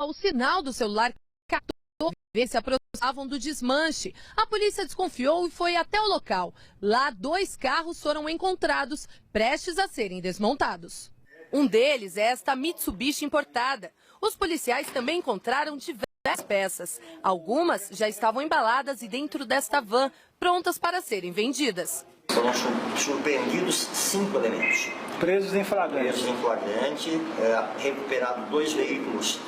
O sinal do celular captou e se aproximavam do desmanche. A polícia desconfiou e foi até o local. Lá, 2 carros foram encontrados, prestes a serem desmontados. Um deles é esta Mitsubishi importada. Os policiais também encontraram diversas peças. Algumas já estavam embaladas e dentro desta van, prontas para serem vendidas. Foram surpreendidos 5 elementos. Presos em flagrante. Presos em flagrante, recuperado 2 veículos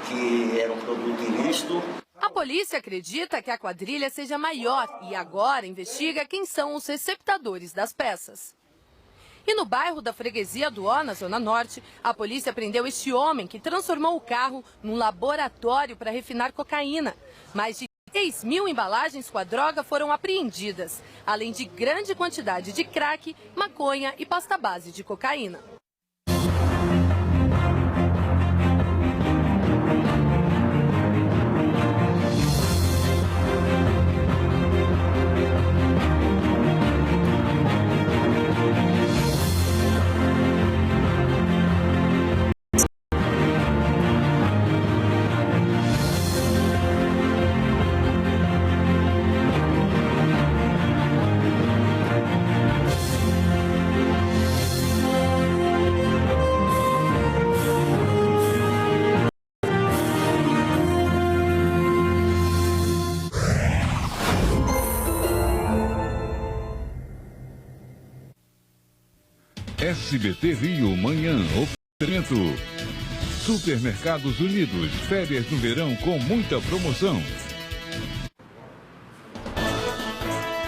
que eram produto ilícito. A polícia acredita que a quadrilha seja maior e agora investiga quem são os receptadores das peças. E no bairro da Freguesia do Ó, na Zona Norte, a polícia prendeu este homem que transformou o carro num laboratório para refinar cocaína. Mais de 3.000 embalagens com a droga foram apreendidas, além de grande quantidade de crack, maconha e pasta base de cocaína. SBT Rio, manhã, oferecimento. Supermercados Unidos, férias no verão com muita promoção.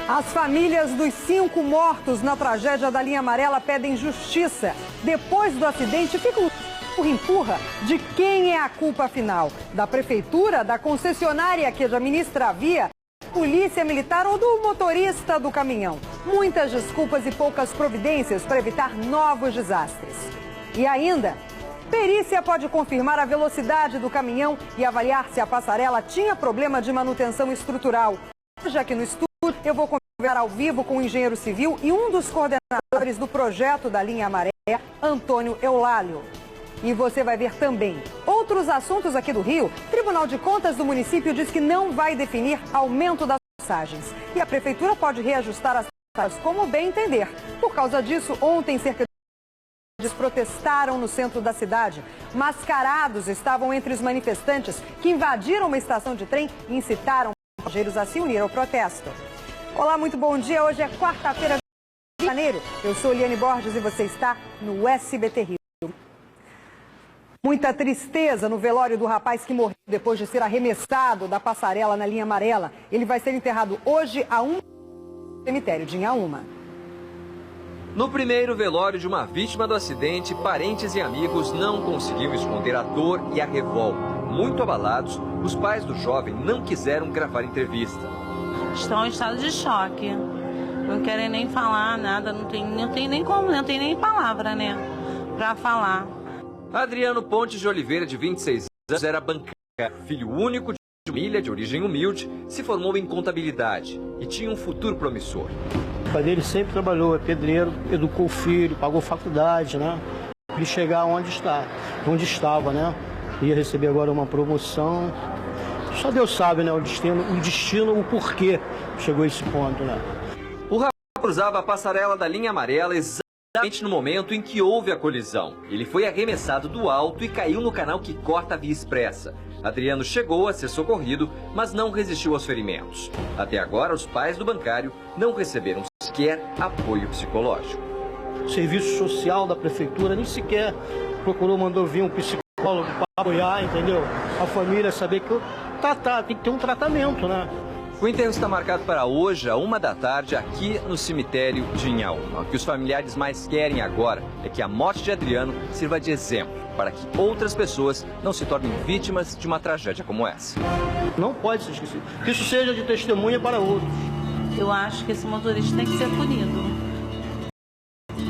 As famílias dos 5 mortos na tragédia da linha amarela pedem justiça. Depois do acidente, fica um empurra de quem é a culpa final. Da prefeitura, da concessionária que administra a via, polícia militar ou do motorista do caminhão. Muitas desculpas e poucas providências para evitar novos desastres. E ainda, perícia pode confirmar a velocidade do caminhão e avaliar se a passarela tinha problema de manutenção estrutural. Já que no estúdio eu vou conversar ao vivo com o engenheiro civil e um dos coordenadores do projeto da linha amarela, Antônio Eulálio. E você vai ver também outros assuntos aqui do Rio. Tribunal de Contas do município diz que não vai definir aumento das passagens. E a prefeitura pode reajustar as taxas como bem entender. Por causa disso, ontem cerca de protestaram no centro da cidade. Mascarados estavam entre os manifestantes que invadiram uma estação de trem e incitaram passageiros a se unir ao protesto. Olá, muito bom dia. Hoje é quarta-feira, de janeiro. Eu sou Eliane Borges e você está no SBT Rio. Muita tristeza no velório do rapaz que morreu depois de ser arremessado da passarela na linha amarela. Ele vai ser enterrado hoje no cemitério de Inhaúma. No primeiro velório de uma vítima do acidente, parentes e amigos não conseguiam esconder a dor e a revolta. Muito abalados, os pais do jovem não quiseram gravar entrevista. Estão em estado de choque. Não querem nem falar nada, não tem nem como, não tem nem palavra, né, para falar. Adriano Pontes de Oliveira, de 26 anos, era banqueiro, filho único de família de origem humilde, se formou em contabilidade e tinha um futuro promissor. O pai dele sempre trabalhou, é pedreiro, educou o filho, pagou faculdade, né? Ele chegar onde estava, né? Ia receber agora uma promoção. Só Deus sabe, né? O destino, o porquê chegou a esse ponto, né? O rapaz cruzava a passarela da linha amarela exatamente no momento em que houve a colisão. Ele foi arremessado do alto e caiu no canal que corta a via expressa. Adriano chegou a ser socorrido, mas não resistiu aos ferimentos. Até agora, os pais do bancário não receberam sequer apoio psicológico. O serviço social da prefeitura nem sequer mandou vir um psicólogo para apoiar, entendeu? A família saber que tem que ter um tratamento, né? O enterro está marcado para hoje, à 13h, aqui no cemitério de Inhaúma. O que os familiares mais querem agora é que a morte de Adriano sirva de exemplo para que outras pessoas não se tornem vítimas de uma tragédia como essa. Não pode ser esquecido. Que isso seja de testemunha para outros. Eu acho que esse motorista tem que ser punido.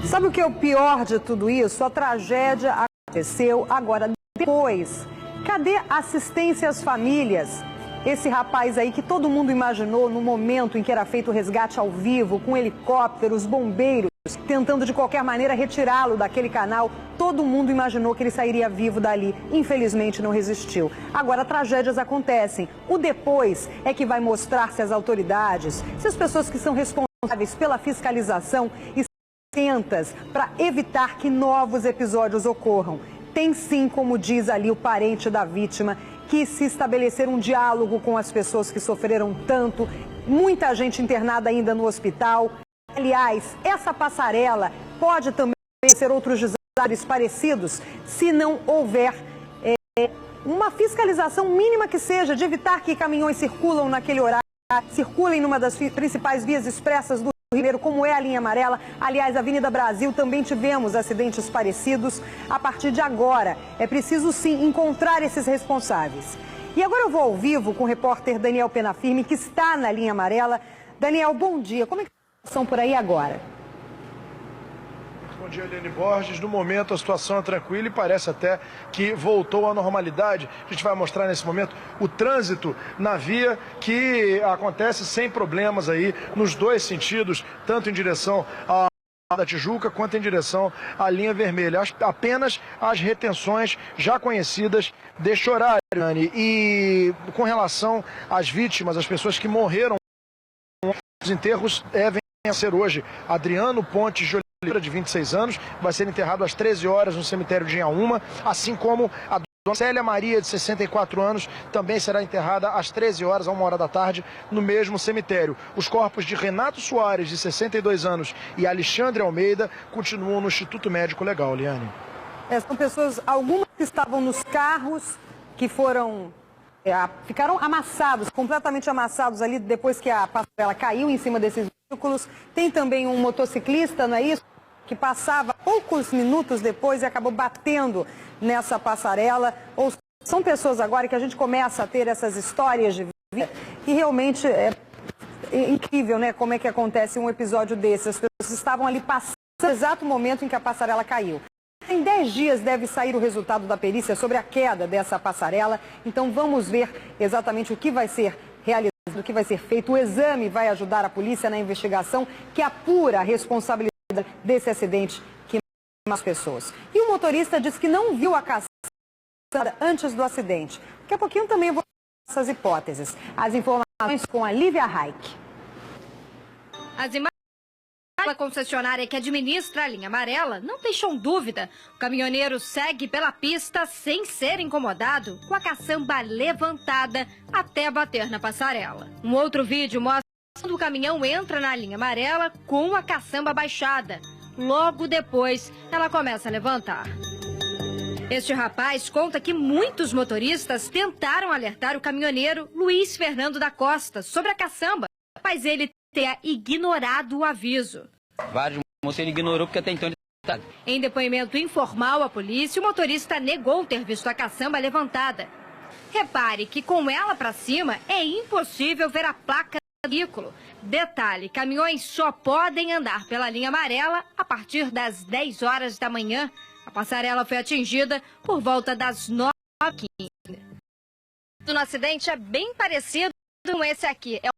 Sabe o que é o pior de tudo isso? A tragédia aconteceu agora, depois. Cadê assistência às famílias? Esse rapaz aí que todo mundo imaginou no momento em que era feito o resgate ao vivo, com helicópteros, bombeiros, tentando de qualquer maneira retirá-lo daquele canal. Todo mundo imaginou que ele sairia vivo dali. Infelizmente não resistiu. Agora tragédias acontecem. O depois é que vai mostrar se as autoridades, se as pessoas que são responsáveis pela fiscalização estão atentas para evitar que novos episódios ocorram. Tem sim, como diz ali o parente da vítima, que se estabelecer um diálogo com as pessoas que sofreram tanto. Muita gente internada ainda no hospital. Aliás, essa passarela pode também ser outros desastres parecidos se não houver uma fiscalização mínima que seja, de evitar que caminhões circulam naquele horário, circulem numa das principais vias expressas do Rio de Janeiro, como é a linha amarela. Aliás, a Avenida Brasil também tivemos acidentes parecidos. A partir de agora, é preciso sim encontrar esses responsáveis. E agora eu vou ao vivo com o repórter Daniel Penafirme, que está na linha amarela. Daniel, bom dia. Como é que são por aí agora? Bom dia, Eliane Borges. No momento a situação é tranquila e parece até que voltou à normalidade. A gente vai mostrar nesse momento o trânsito na via, que acontece sem problemas aí nos dois sentidos, tanto em direção da Tijuca quanto em direção à linha vermelha. Apenas as retenções já conhecidas deste horário, Eliane. E com relação às vítimas, as pessoas que morreram, os enterros devem ser hoje. Adriano Pontes de Oliveira, de 26 anos, vai ser enterrado às 13 horas no cemitério de Inhaúma, assim como a dona Célia Maria, de 64 anos, também será enterrada às 13 horas, a 1h da tarde, no mesmo cemitério. Os corpos de Renato Soares, de 62 anos, e Alexandre Almeida continuam no Instituto Médico Legal, Liane. São pessoas, algumas que estavam nos carros, que ficaram amassados, completamente amassados ali depois que a passarela caiu em cima desses veículos. Tem também um motociclista, não é isso? Que passava poucos minutos depois e acabou batendo nessa passarela. Ou são pessoas agora que a gente começa a ter essas histórias de vida e realmente é incrível, né? Como é que acontece um episódio desse. As pessoas estavam ali passando no exato momento em que a passarela caiu. Em 10 dias deve sair o resultado da perícia sobre a queda dessa passarela. Então vamos ver exatamente o que vai ser realizado, o que vai ser feito. O exame vai ajudar a polícia na investigação que apura a responsabilidade desse acidente que matou as pessoas. E o motorista disse que não viu a caçada antes do acidente. Daqui a pouquinho também vou dar essas hipóteses. As informações com a Lívia Raik. As imagens da concessionária que administra a linha amarela não deixam dúvida. O caminhoneiro segue pela pista sem ser incomodado, com a caçamba levantada até bater na passarela. Um outro vídeo mostra quando o caminhão entra na linha amarela com a caçamba baixada. Logo depois, ela começa a levantar. Este rapaz conta que muitos motoristas tentaram alertar o caminhoneiro Luiz Fernando da Costa sobre a caçamba, mas ele teria ignorado o aviso. Vários moços ele ignorou porque até então ele... Em depoimento informal à polícia, o motorista negou ter visto a caçamba levantada. Repare que com ela para cima é impossível ver a placa do veículo. Detalhe, caminhões só podem andar pela linha amarela a partir das 10 horas da manhã. A passarela foi atingida por volta das 9h15. O acidente é bem parecido com esse aqui. É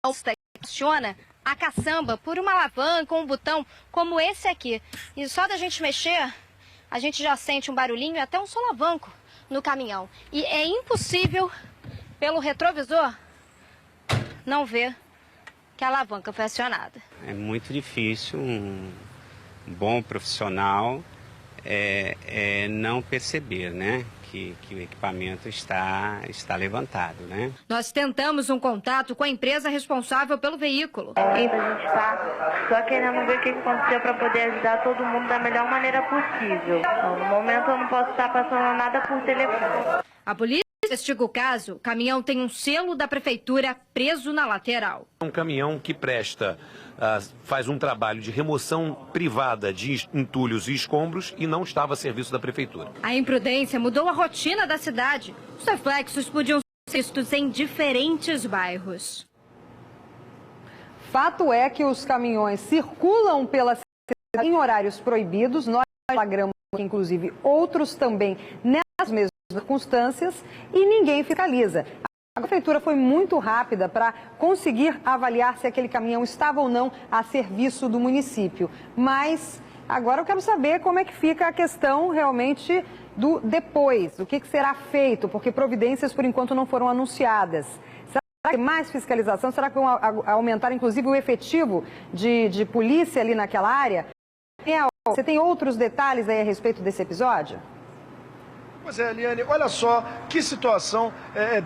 o que funciona a caçamba por uma alavanca ou um botão como esse aqui. E só da gente mexer, a gente já sente um barulhinho e até um solavanco no caminhão. E é impossível, pelo retrovisor, não ver que a alavanca foi acionada. É muito difícil um bom profissional não perceber, né? Que o equipamento está levantado, né? Nós tentamos um contato com a empresa responsável pelo veículo. A gente está só querendo ver o que aconteceu para poder ajudar todo mundo da melhor maneira possível. Então, no momento eu não posso estar passando nada por telefone. A polícia investiga o caso. O caminhão tem um selo da prefeitura preso na lateral. Um caminhão que faz um trabalho de remoção privada de entulhos e escombros e não estava a serviço da prefeitura. A imprudência mudou a rotina da cidade. Os reflexos podiam ser vistos em diferentes bairros. Fato é que os caminhões circulam pela cidade em horários proibidos. Nós flagramos, inclusive, outros também nessas mesmas circunstâncias e ninguém fiscaliza. A prefeitura foi muito rápida para conseguir avaliar se aquele caminhão estava ou não a serviço do município. Mas agora eu quero saber como é que fica a questão realmente do depois. O que será feito? Porque providências, por enquanto, não foram anunciadas. Será que tem mais fiscalização? Será que vão aumentar, inclusive, o efetivo de polícia ali naquela área? Você tem outros detalhes aí a respeito desse episódio? Pois é, Eliane, olha só que situação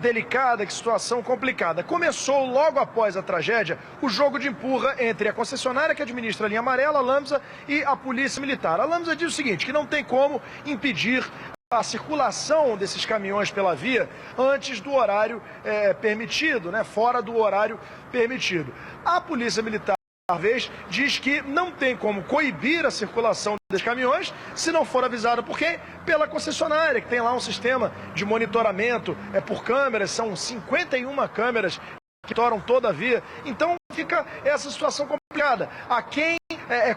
delicada, que situação complicada. Começou logo após a tragédia o jogo de empurra entre a concessionária que administra a linha amarela, a Lambsa, e a polícia militar. A Lambsa diz o seguinte, que não tem como impedir a circulação desses caminhões pela via antes do horário permitido, né, fora do horário permitido. A polícia militar, por vez, diz que não tem como coibir a circulação dos caminhões se não for avisado por quem? Pela concessionária, que tem lá um sistema de monitoramento por câmeras, são 51 câmeras que monitoram toda a via. Então fica essa situação complicada. A quem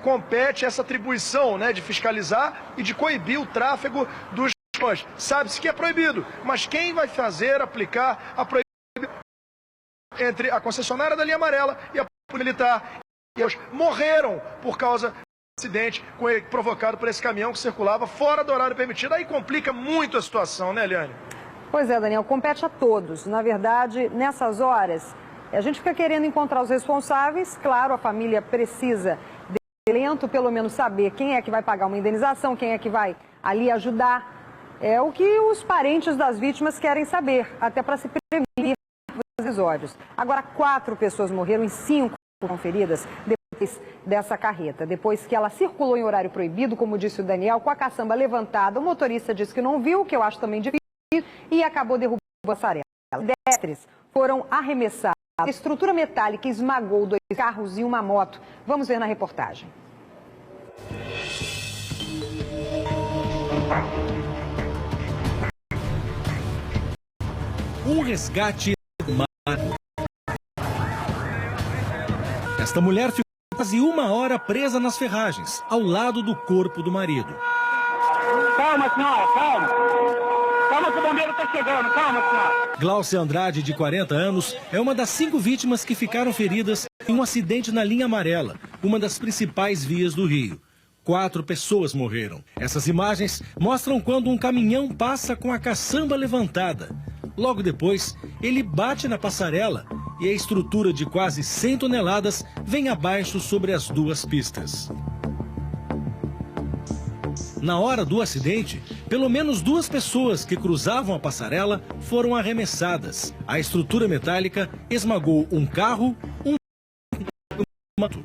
compete essa atribuição, né, de fiscalizar e de coibir o tráfego dos caminhões? Sabe-se que é proibido, mas quem vai aplicar a proibição entre a concessionária da linha amarela e a polícia militar? Morreram por causa do acidente provocado por esse caminhão que circulava fora do horário permitido. Aí complica muito a situação, né, Eliane? Pois é, Daniel, compete a todos. Na verdade, nessas horas, a gente fica querendo encontrar os responsáveis. Claro, a família precisa de lento, pelo menos saber quem é que vai pagar uma indenização, quem é que vai ali ajudar. É o que os parentes das vítimas querem saber, até para se prevenir os episódios. Agora, 4 pessoas morreram e 5 foram feridas depois dessa carreta. Depois que ela circulou em horário proibido, como disse o Daniel, com a caçamba levantada, o motorista disse que não viu, que eu acho também difícil, e acabou derrubando a passarela. Pedestres foram arremessados. A estrutura metálica esmagou 2 carros e uma moto. Vamos ver na reportagem. Um resgate mar. Esta mulher ficou quase 1 hora presa nas ferragens, ao lado do corpo do marido. Calma, senhora, calma. Calma que o bombeiro está chegando, calma, senhora. Glaucia Andrade, de 40 anos, é uma das 5 vítimas que ficaram feridas em um acidente na linha amarela, uma das principais vias do Rio. 4 pessoas morreram. Essas imagens mostram quando um caminhão passa com a caçamba levantada. Logo depois, ele bate na passarela e a estrutura de quase 100 toneladas vem abaixo sobre as 2 pistas. Na hora do acidente, pelo menos 2 pessoas que cruzavam a passarela foram arremessadas. A estrutura metálica esmagou um carro, um moto.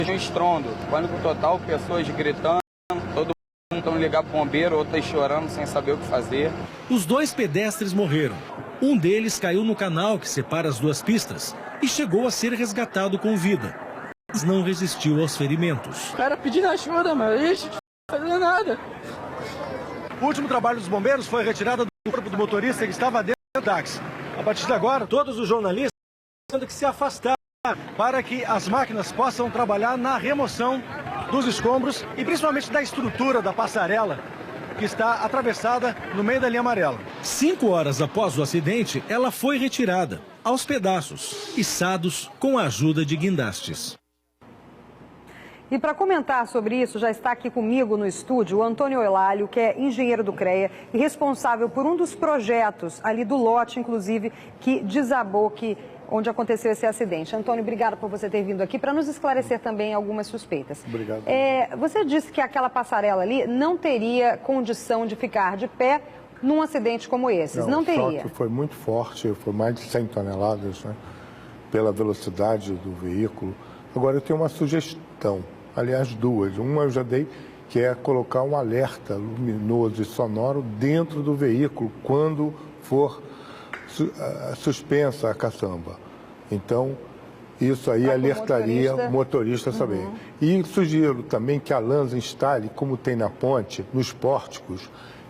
Um estrondo, pânico total, pessoas gritando, todo mundo tentando ligar para o bombeiro, outras chorando sem saber o que fazer. Os 2 pedestres morreram. Um deles caiu no canal que separa as 2 pistas e chegou a ser resgatado com vida, mas não resistiu aos ferimentos. O cara pedindo ajuda, mas a gente não fazendo nada. O último trabalho dos bombeiros foi a retirada do corpo do motorista que estava dentro do táxi. A partir de agora, todos os jornalistas têm que se afastar para que as máquinas possam trabalhar na remoção dos escombros e principalmente da estrutura da passarela que está atravessada no meio da linha amarela. 5 horas após o acidente, ela foi retirada, aos pedaços, içados com a ajuda de guindastes. E para comentar sobre isso, já está aqui comigo no estúdio o Antônio Eulálio, que é engenheiro do CREA e responsável por um dos projetos ali do lote, inclusive, que desabou, onde aconteceu esse acidente. Antônio, obrigado por você ter vindo aqui para nos esclarecer também algumas suspeitas. Obrigado. Você disse que aquela passarela ali não teria condição de ficar de pé num acidente como esse. Não teria. O choque foi muito forte, foi mais de 100 toneladas, né, pela velocidade do veículo. Agora, eu tenho uma sugestão, aliás, 2. Uma eu já dei, que é colocar um alerta luminoso e sonoro dentro do veículo quando for suspensa a caçamba. Então, isso aí alertaria o motorista a saber. E sugiro também que a Lambsa instale, como tem na ponte, nos pórticos,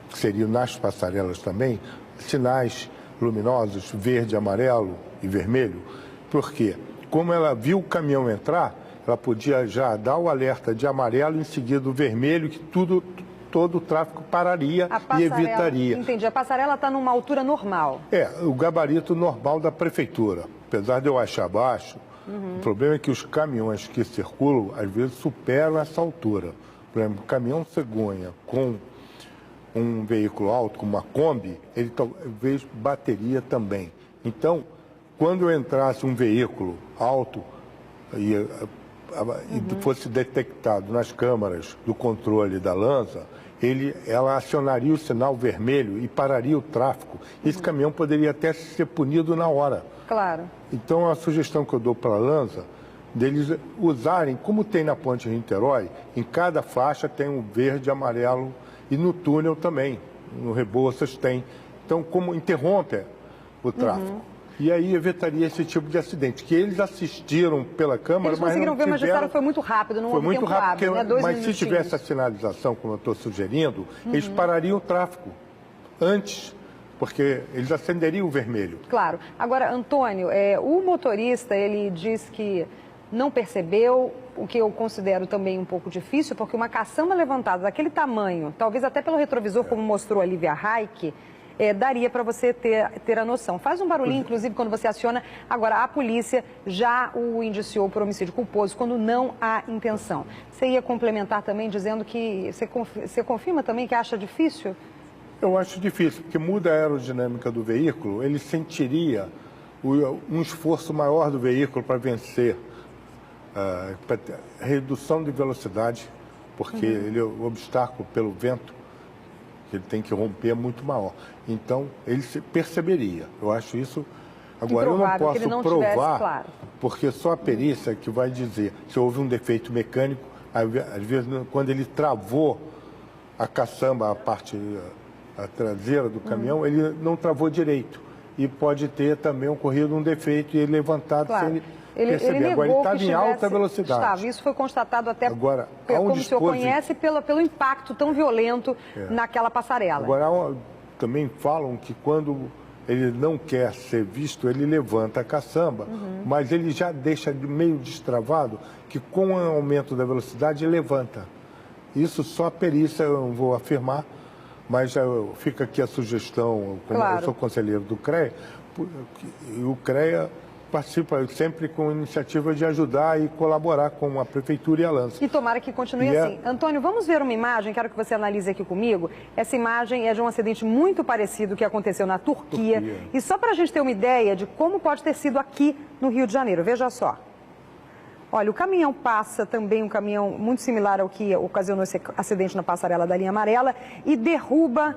que seriam nas passarelas também, sinais luminosos, verde, amarelo e vermelho. Por quê? Como ela viu o caminhão entrar, ela podia já dar o alerta de amarelo, em seguida o vermelho, que tudo todo o tráfego pararia e evitaria. Entendi. A passarela está numa altura normal. O gabarito normal da prefeitura. Apesar de eu achar baixo, o problema é que os caminhões que circulam, às vezes, superam essa altura. Por exemplo, o caminhão cegonha com um veículo alto, como uma Kombi, ele talvez bateria também. Então, quando entrasse um veículo alto e fosse detectado nas câmaras do controle da Lanza, ela acionaria o sinal vermelho e pararia o tráfego. Esse caminhão poderia até ser punido na hora. Claro. Então, a sugestão que eu dou para a Lanza, deles usarem, como tem na Ponte Niterói, em cada faixa tem um verde, amarelo, e no túnel também, no Rebouças tem. Então, como interrompe o tráfego. E aí evitaria esse tipo de acidente, que eles assistiram pela câmera, mas não tiveram... Mas disseram que foi muito rápido, não houve tempo hábil, né? Mas se tivesse a sinalização, como eu estou sugerindo, eles parariam o tráfego antes, porque eles acenderiam o vermelho. Claro. Agora, Antônio, o motorista, ele diz que não percebeu, o que eu considero também um pouco difícil, porque uma caçamba levantada daquele tamanho, talvez até pelo retrovisor, como mostrou a Lívia Raik, daria para você ter a noção. Faz um barulhinho, inclusive, quando você aciona. Agora, a polícia já o indiciou por homicídio culposo, quando não há intenção. Você ia complementar também, dizendo que... Você confirma também que acha difícil? Eu acho difícil, porque muda a aerodinâmica do veículo, ele sentiria um esforço maior do veículo para vencer a redução de velocidade, porque o obstáculo pelo vento que ele tem que romper é muito maior. Então, ele perceberia. Eu acho isso... Agora, eu não posso provar, porque só a perícia que vai dizer se houve um defeito mecânico. Às vezes, quando ele travou a caçamba, a traseira do caminhão, ele não travou direito. E pode ter também ocorrido um defeito e ele levantado sem perceber. Agora, ele estava em alta velocidade. Isso foi constatado até, como o senhor conhece, pelo impacto tão violento naquela passarela. Agora, também falam que quando ele não quer ser visto, ele levanta a caçamba, mas ele já deixa meio destravado, que com o aumento da velocidade ele levanta. Isso só a perícia, eu não vou afirmar, mas fica aqui a sugestão, como eu sou conselheiro do CREA, e o CREA participa sempre com iniciativa de ajudar e colaborar com a Prefeitura e a Lanza. E tomara que continue assim. Antônio, vamos ver uma imagem, quero que você analise aqui comigo. Essa imagem é de um acidente muito parecido que aconteceu na Turquia. E só para a gente ter uma ideia de como pode ter sido aqui no Rio de Janeiro, veja só. Olha, o caminhão passa também, um caminhão muito similar ao que ocasionou esse acidente na passarela da linha amarela e derruba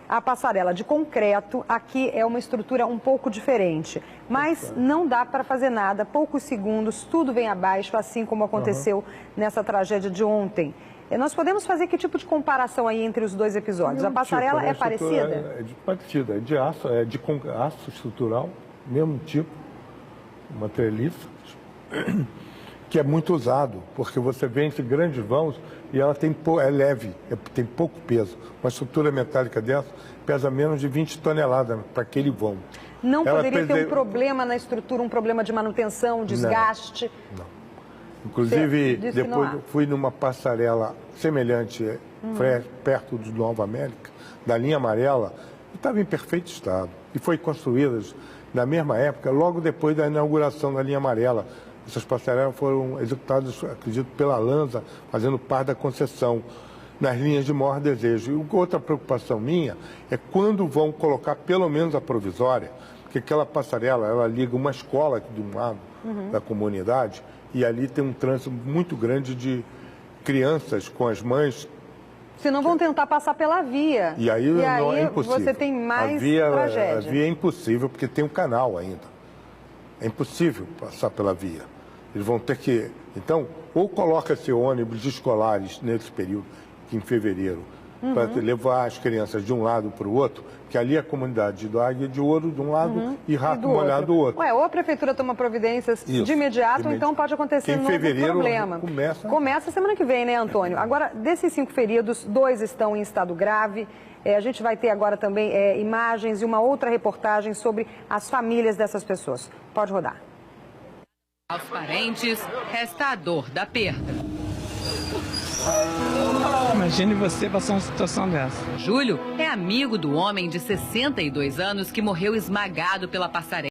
a passarela de concreto. Aqui é uma estrutura um pouco diferente, mas não dá para fazer nada, poucos segundos, tudo vem abaixo, assim como aconteceu nessa tragédia de ontem. Nós podemos fazer que tipo de comparação aí entre os dois episódios? A passarela é parecida? É parecida, é de aço, aço estrutural, mesmo tipo, uma treliça, que é muito usado, porque você vence grandes vãos e ela é leve, tem pouco peso. Uma estrutura metálica dessa pesa menos de 20 toneladas para aquele vão. Não poderia ter um problema na estrutura, um problema de manutenção, desgaste? Não. Inclusive, depois eu fui numa passarela semelhante, perto de Nova América, da linha amarela, e estava em perfeito estado. E foi construída na mesma época, logo depois da inauguração da linha amarela. Essas passarelas foram executadas, acredito, pela Lanza, fazendo parte da concessão, nas linhas de maior desejo. E outra preocupação minha é quando vão colocar pelo menos a provisória, porque aquela passarela, ela liga uma escola aqui de um lado da comunidade, e ali tem um trânsito muito grande de crianças com as mães. Senão vão tentar passar pela via. E aí não é impossível. Você tem mais tragédia. A via é impossível, porque tem um canal ainda. É impossível passar pela via. Eles vão ter que... Então, ou coloca-se ônibus escolares nesse período, que em fevereiro, para levar as crianças de um lado para o outro, que ali é a comunidade do Águia de Ouro de um lado e Rato Molhado do outro. Ou a prefeitura toma providências de imediato, ou então pode acontecer um novo problema. Começa semana que vem, né, Antônio? Agora, desses 5 feridos, 2 estão em estado grave. A gente vai ter agora também imagens e uma outra reportagem sobre as famílias dessas pessoas. Pode rodar. Aos parentes, resta a dor da perda. Imagine você passar uma situação dessa. Júlio é amigo do homem de 62 anos que morreu esmagado pela passarela.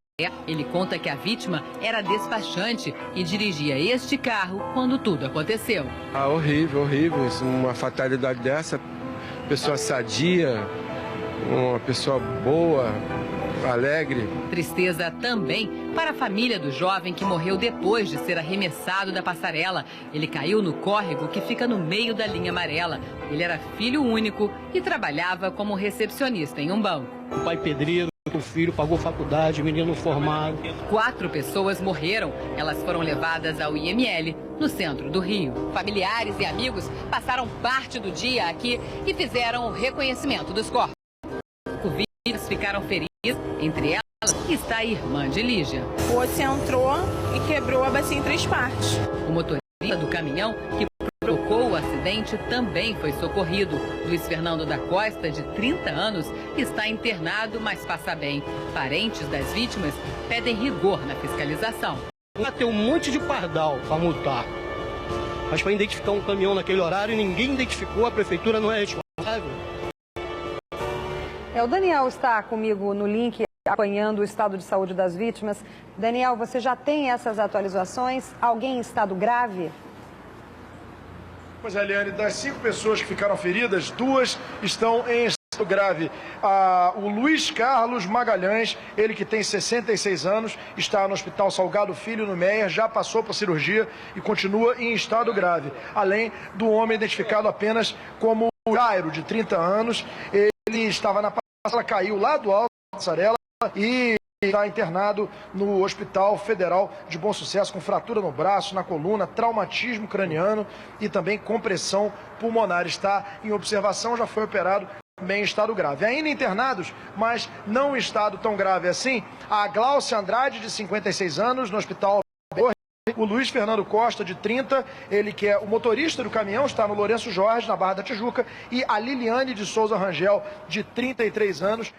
Ele conta que a vítima era despachante e dirigia este carro quando tudo aconteceu. Horrível, horrível. Uma fatalidade dessa, pessoa sadia, uma pessoa boa, alegre. Tristeza também para a família do jovem que morreu depois de ser arremessado da passarela. Ele caiu no córrego que fica no meio da linha amarela. Ele era filho único e trabalhava como recepcionista em um banco. O pai pedreiro, o filho pagou faculdade, menino formado. 4 pessoas morreram. Elas foram levadas ao IML, no centro do Rio. Familiares e amigos passaram parte do dia aqui e fizeram o reconhecimento dos corpos. 5 vítimas ficaram feridas, entre elas está a irmã de Lígia. O outro entrou e quebrou a bacia em 3 partes. O motorista do caminhão que provocou o acidente também foi socorrido. Luiz Fernando da Costa, de 30 anos, está internado, mas passa bem. Parentes das vítimas pedem rigor na fiscalização. Tem um monte de pardal para multar. Mas para identificar um caminhão naquele horário, ninguém identificou, a prefeitura não é responsável. O Daniel está comigo no link, acompanhando o estado de saúde das vítimas. Daniel, você já tem essas atualizações? Alguém em estado grave? Pois é, Eliane, das 5 pessoas que ficaram feridas, 2 estão em estado grave. O Luiz Carlos Magalhães, ele que tem 66 anos, está no Hospital Salgado Filho, no Meier, já passou por cirurgia e continua em estado grave. Além do homem identificado apenas como Jairo, de 30 anos, ele estava na passarela, caiu lá do alto da passarela e está internado no Hospital Federal de Bom Sucesso com fratura no braço, na coluna, traumatismo craniano e também compressão pulmonar. Está em observação, já foi operado, também em estado grave. Ainda internados, mas não em estado tão grave assim, a Glaucia Andrade, de 56 anos, no Hospital o Luiz Fernando Costa, de 30, ele que é o motorista do caminhão, está no Lourenço Jorge, na Barra da Tijuca, e a Liliane de Souza Rangel, de 33 anos.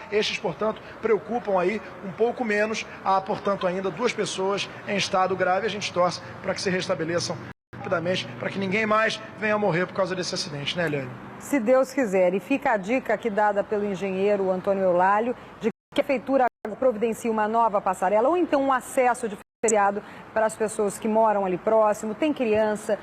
Estes, portanto, preocupam aí um pouco menos. Há, portanto, ainda 2 pessoas em estado grave. A gente torce para que se restabeleçam rapidamente, para que ninguém mais venha morrer por causa desse acidente, né, Eliane? Se Deus quiser. E fica a dica aqui dada pelo engenheiro Antônio Eulálio de que a prefeitura providencie uma nova passarela ou então um acesso diferenciado para as pessoas que moram ali próximo. Tem criança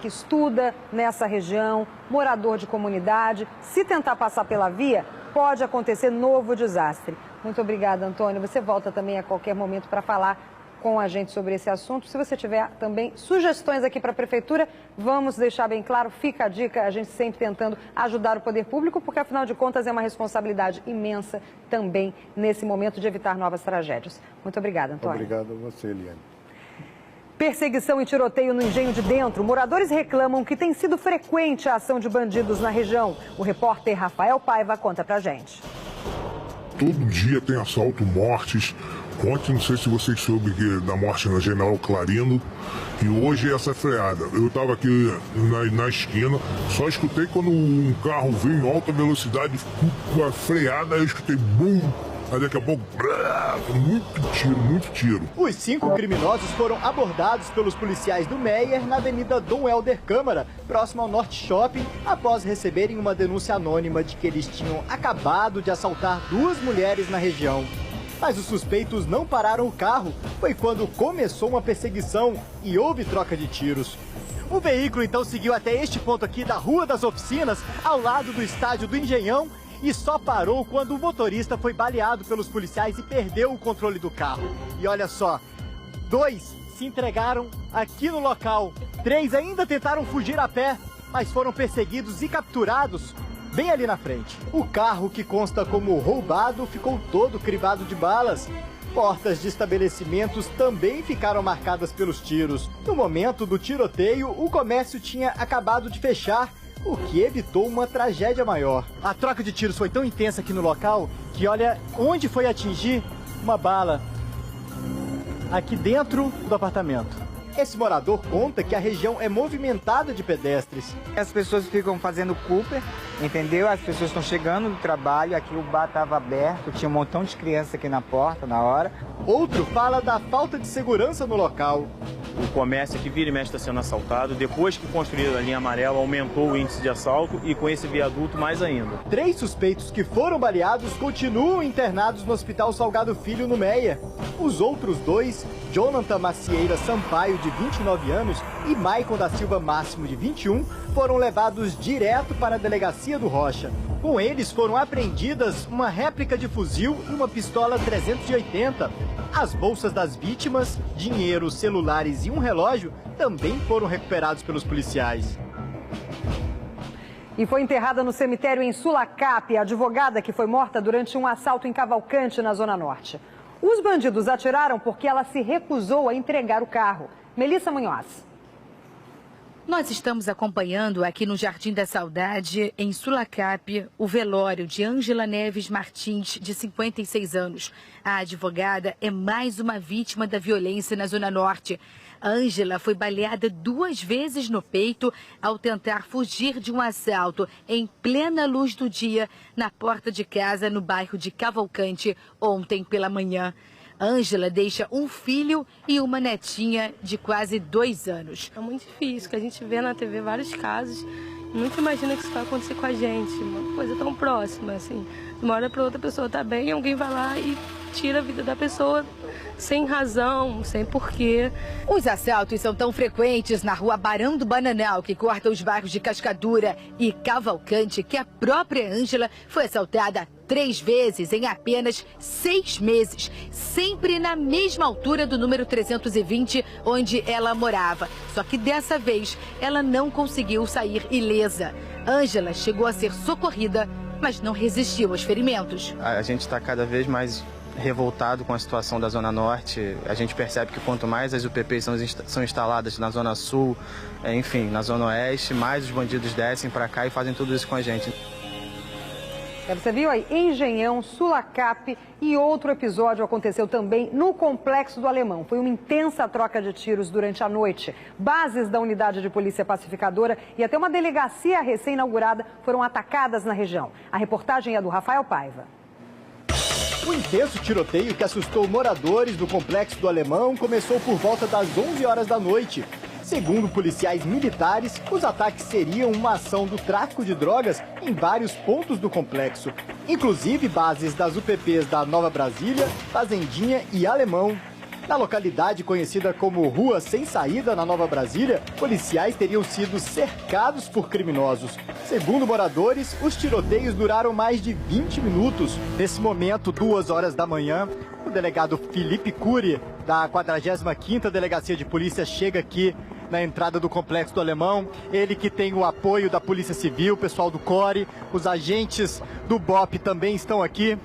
que estuda nessa região, morador de comunidade. Se tentar passar pela via, pode acontecer novo desastre. Muito obrigada, Antônio. Você volta também a qualquer momento para falar com a gente sobre esse assunto. Se você tiver também sugestões aqui para a Prefeitura, vamos deixar bem claro, fica a dica, a gente sempre tentando ajudar o poder público, porque afinal de contas é uma responsabilidade imensa também nesse momento de evitar novas tragédias. Muito obrigada, Antônio. Obrigado a você, Eliane. Perseguição e tiroteio no Engenho de Dentro. Moradores reclamam que tem sido frequente a ação de bandidos na região. O repórter Rafael Paiva conta pra gente. Todo dia tem assalto, mortes. Ontem, não sei se vocês souberam da morte na General Clarino. E hoje essa freada. Eu estava aqui na esquina, só escutei quando um carro veio em alta velocidade, com a freada, eu escutei bum. Aí daqui a pouco, muito tiro. Os 5 criminosos foram abordados pelos policiais do Meier na Avenida Dom Helder Câmara, próximo ao Norte Shopping, após receberem uma denúncia anônima de que eles tinham acabado de assaltar 2 mulheres na região. Mas os suspeitos não pararam o carro, foi quando começou uma perseguição e houve troca de tiros. O veículo então seguiu até este ponto aqui da Rua das Oficinas, ao lado do estádio do Engenhão, e só parou quando o motorista foi baleado pelos policiais e perdeu o controle do carro. E olha só, 2 se entregaram aqui no local, 3 ainda tentaram fugir a pé, mas foram perseguidos e capturados bem ali na frente. O carro, que consta como roubado, ficou todo crivado de balas. Portas de estabelecimentos também ficaram marcadas pelos tiros. No momento do tiroteio, o comércio tinha acabado de fechar, o que evitou uma tragédia maior. A troca de tiros foi tão intensa aqui no local que olha onde foi atingir uma bala. Aqui dentro do apartamento. Esse morador conta que a região é movimentada de pedestres. As pessoas ficam fazendo Cooper, entendeu? As pessoas estão chegando do trabalho, aqui o bar estava aberto, tinha um montão de criança aqui na porta na hora. Outro fala da falta de segurança no local. O comércio aqui vira e mexe está sendo assaltado. Depois que construíram a linha amarela, aumentou o índice de assalto e com esse viaduto mais ainda. 3 suspeitos que foram baleados continuam internados no Hospital Salgado Filho, no Meier. Os outros 2, Jonathan Macieira Sampaio, de 29 anos, e Maicon da Silva Máximo, de 21, foram levados direto para a delegacia do Rocha. Com eles foram apreendidas uma réplica de fuzil e uma pistola 380. As bolsas das vítimas, dinheiro, celulares e um relógio também foram recuperados pelos policiais. E foi enterrada no cemitério em Sulacap a advogada que foi morta durante um assalto em Cavalcante, na Zona Norte. Os bandidos atiraram porque ela se recusou a entregar o carro. Melissa Munhoz. Nós estamos acompanhando aqui no Jardim da Saudade, em Sulacap, o velório de Ângela Neves Martins, de 56 anos. A advogada é mais uma vítima da violência na Zona Norte. Ângela foi baleada 2 vezes no peito ao tentar fugir de um assalto em plena luz do dia na porta de casa no bairro de Cavalcante, ontem pela manhã. Ângela deixa um filho e uma netinha de quase 2 anos. É muito difícil, que a gente vê na TV vários casos, nunca imagina que isso vai acontecer com a gente, uma coisa tão próxima, assim. De uma hora para outra a pessoa tá bem, alguém vai lá e tira a vida da pessoa sem razão, sem porquê. Os assaltos são tão frequentes na rua Barão do Bananal, que corta os bairros de Cascadura e Cavalcante, que a própria Ângela foi assaltada 3 vezes em apenas 6 meses, sempre na mesma altura do número 320, onde ela morava. Só que dessa vez, ela não conseguiu sair ilesa. Ângela chegou a ser socorrida, mas não resistiu aos ferimentos. A gente está cada vez mais revoltado com a situação da Zona Norte. A gente percebe que quanto mais as UPPs são instaladas na Zona Sul, enfim, na Zona Oeste, mais os bandidos descem para cá e fazem tudo isso com a gente. Você viu aí, Engenhão, Sulacap, e outro episódio aconteceu também no Complexo do Alemão. Foi uma intensa troca de tiros durante a noite. Bases da Unidade de Polícia Pacificadora e até uma delegacia recém-inaugurada foram atacadas na região. A reportagem é do Rafael Paiva. O intenso tiroteio que assustou moradores do Complexo do Alemão começou por volta das 11 horas da noite. Segundo policiais militares, os ataques seriam uma ação do tráfico de drogas em vários pontos do complexo, inclusive bases das UPPs da Nova Brasília, Fazendinha e Alemão. Na localidade conhecida como Rua Sem Saída, na Nova Brasília, policiais teriam sido cercados por criminosos. Segundo moradores, os tiroteios duraram mais de 20 minutos. Nesse momento, 2 horas da manhã, o delegado Felipe Cury, da 45ª Delegacia de Polícia, chega aqui na entrada do Complexo do Alemão. Ele que tem o apoio da Polícia Civil, o pessoal do CORE, os agentes do BOP também estão aqui,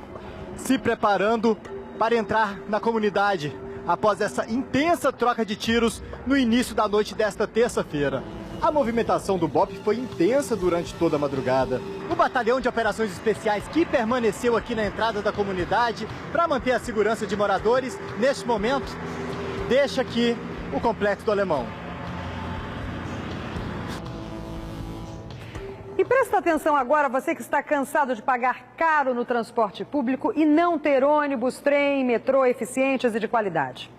se preparando para entrar na comunidade após essa intensa troca de tiros no início da noite desta terça-feira. A movimentação do BOP foi intensa durante toda a madrugada. O Batalhão de Operações Especiais, que permaneceu aqui na entrada da comunidade para manter a segurança de moradores, neste momento, deixa aqui o Complexo do Alemão. E presta atenção agora, você que está cansado de pagar caro no transporte público e não ter ônibus, trem, metrô eficientes e de qualidade.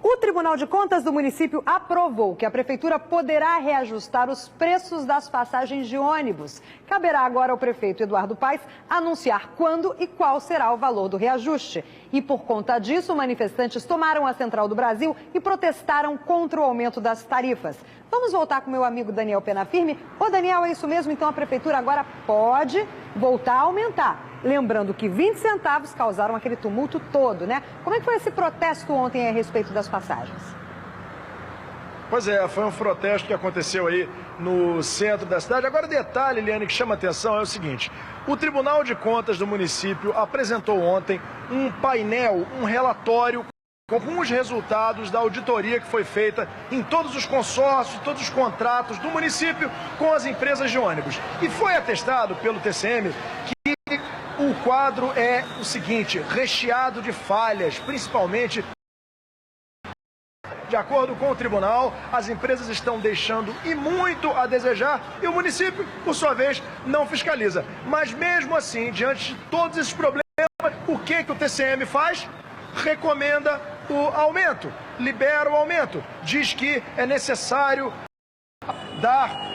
O Tribunal de Contas do município aprovou que a prefeitura poderá reajustar os preços das passagens de ônibus. Caberá agora ao prefeito Eduardo Paes anunciar quando e qual será o valor do reajuste. E por conta disso, manifestantes tomaram a Central do Brasil e protestaram contra o aumento das tarifas. Vamos voltar com meu amigo Daniel Penafirme. Ô Daniel, é isso mesmo? Então a prefeitura agora pode voltar a aumentar. Lembrando que 20 centavos causaram aquele tumulto todo, né? Como é que foi esse protesto ontem a respeito das passagens? Pois é, foi um protesto que aconteceu aí no centro da cidade. Agora, detalhe, Eliane, que chama atenção é o seguinte: o Tribunal de Contas do município apresentou ontem um painel, um relatório com os resultados da auditoria que foi feita em todos os consórcios, todos os contratos do município com as empresas de ônibus. E foi atestado pelo TCM que o quadro é o seguinte, recheado de falhas, principalmente, de acordo com o tribunal, as empresas estão deixando e muito a desejar e o município, por sua vez, não fiscaliza. Mas mesmo assim, diante de todos esses problemas, o que o TCM faz? Recomenda o aumento. libera o aumento. Diz que é necessário dar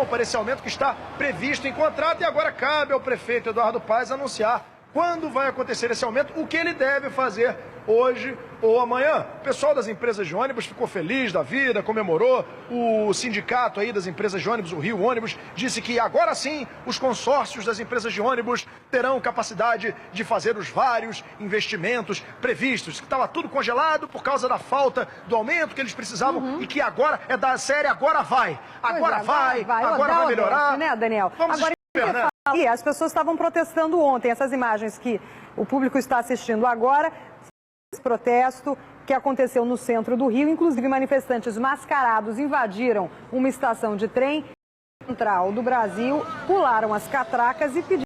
para esse aumento que está previsto em contrato, e agora cabe ao prefeito Eduardo Paes anunciar quando vai acontecer esse aumento, o que ele deve fazer hoje ou amanhã. O pessoal das empresas de ônibus ficou feliz da vida, comemorou. O sindicato aí das empresas de ônibus, o Rio Ônibus, disse que agora sim os consórcios das empresas de ônibus terão capacidade de fazer os vários investimentos previstos, que estava tudo congelado por causa da falta do aumento que eles precisavam e que agora é da série, agora vai. Agora vai melhorar. Né, Daniel? Vamos esperar, né? E as pessoas estavam protestando ontem. Essas imagens que o público está assistindo agora, esse protesto que aconteceu no centro do Rio, inclusive manifestantes mascarados invadiram uma estação de trem central do Brasil, pularam as catracas e pediram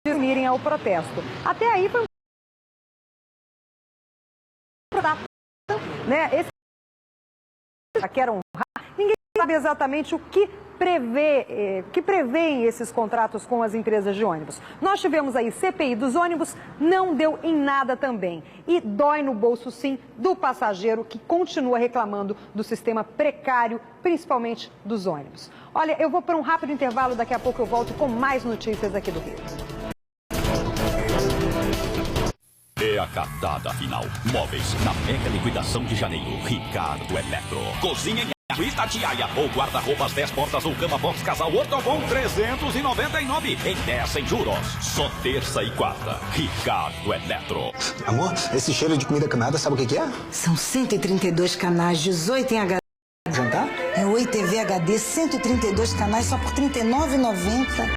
para unirem ao protesto. Até aí foi né? Esse que era ninguém sabe exatamente o que prevêem esses contratos com as empresas de ônibus. Nós tivemos aí CPI dos ônibus, não deu em nada também. E dói no bolso, sim, do passageiro que continua reclamando do sistema precário, principalmente dos ônibus. Olha, eu vou para um rápido intervalo, daqui a pouco eu volto com mais notícias aqui do Rio. É a catada final. Móveis na mega liquidação de janeiro. Ricardo Eletro. Cozinha em Itatiaia ou guarda-roupas 10 portas ou cama box casal Ortobon 399 em 10 sem juros. Só terça e quarta. Ricardo Eletro. Amor, esse cheiro de comida queimada, sabe o que é? São 132 canais, 18 em HD. Jantar? É Oi TV HD, 132 canais só por R$ 39,90.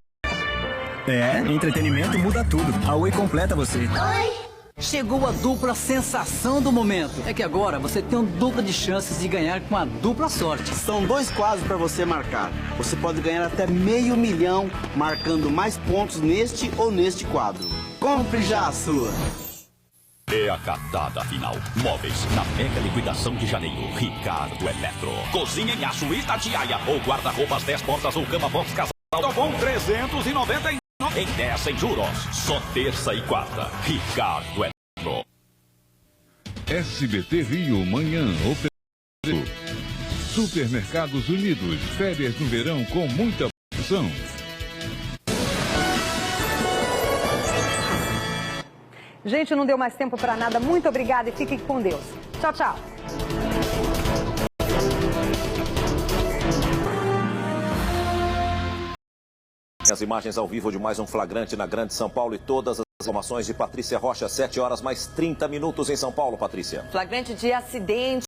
É, entretenimento muda tudo. A Oi completa você. Oi! Chegou a dupla sensação do momento. É que agora você tem um dupla de chances de ganhar com a dupla sorte. São 2 quadros para você marcar. Você pode ganhar até R$500 mil marcando mais pontos neste ou neste quadro. Compre já a sua. É a catada final. Móveis na mega liquidação de janeiro. Ricardo Eletro. Cozinha em aço Itatiaia ou guarda-roupas 10 portas ou cama box casal Ortobon 399 em 10 sem juros. Só terça e quarta. Ricardo Eletro. SBT Rio Manhã ofereceu Supermercados Unidos. Férias no verão com muita promoção. Gente, não deu mais tempo para nada. Muito obrigada e fiquem com Deus. Tchau, tchau. As imagens ao vivo de mais um flagrante na Grande São Paulo e todas as informações de Patrícia Rocha, 7 horas mais 30 minutos em São Paulo, Patrícia. Flagrante de acidente